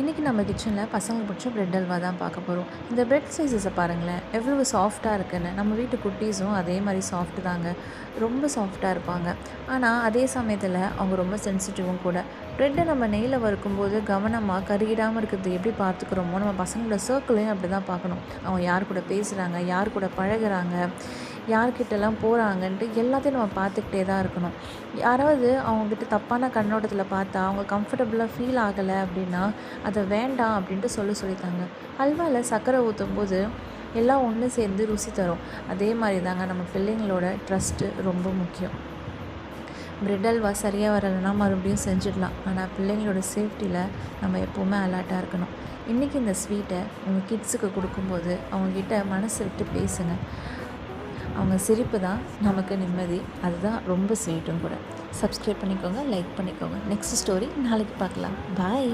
இன்றைக்கி நம்ம கிச்சனில் பசங்களுக்கு பிடிச்ச பிரெட் அல்வா தான் பார்க்க போகிறோம். இந்த பிரெட் சைஸஸை பாருங்களேன், எவ்வளவு சாஃப்டாக இருக்குன்னு. நம்ம வீட்டு குட்டீஸும் அதே மாதிரி சாஃப்ட்டு தாங்க, ரொம்ப சாஃப்டாக இருப்பாங்க. ஆனால் அதே சமயத்தில் அவங்க ரொம்ப சென்சிட்டிவும் கூட. ப்ரெட்டை நம்ம நெய்யில் வறுக்கும்போது கவனமாக கருகிடாமல் இருக்கிறது எப்படி பார்த்துக்கிறோமோ, நம்ம பசங்களோட சர்க்கிளையும் அப்படி தான் பார்க்கணும். அவங்க யார் கூட பேசுகிறாங்க, யார் கூட பழகுறாங்க, யார்கிட்டலாம் போகிறாங்கன்ட்டு எல்லாத்தையும் நம்ம பார்த்துக்கிட்டே தான் இருக்கணும். யாராவது அவங்கக்கிட்ட தப்பான கண்ணோட்டத்தில் பார்த்தா அவங்க கம்ஃபர்டபுளாக ஃபீல் ஆகலை அப்படின்னா அதை வேண்டாம் அப்படின்ட்டு சொல்லித்தாங்க. அல்வாவில் சர்க்கரை ஊற்றும் போது எல்லாம் ஒன்று சேர்ந்து ருசி தரும். அதே மாதிரி தாங்க நம்ம பிள்ளைங்களோட ட்ரஸ்ட்டு ரொம்ப முக்கியம். பிரெட் அல்வா சரியாக வரலைன்னா மறுபடியும் செஞ்சிடலாம். ஆனால் பிள்ளைங்களோட சேஃப்டியில் நம்ம எப்போவுமே அலர்ட்டாக இருக்கணும். இன்றைக்கி இந்த ஸ்வீட்டை உங்கள் கிட்ஸுக்கு கொடுக்கும்போது அவங்கக்கிட்ட மனசு விட்டு பேசுங்க. அவங்க சிரிப்பு தான் நமக்கு நிம்மதி. அதுதான் ரொம்ப ஸ்வீட்டும் கூட. சப்ஸ்கிரைப் பண்ணிக்கோங்க, லைக் பண்ணிக்கோங்க. நெக்ஸ்ட் ஸ்டோரி நாளைக்கு பார்க்கலாம். பாய்.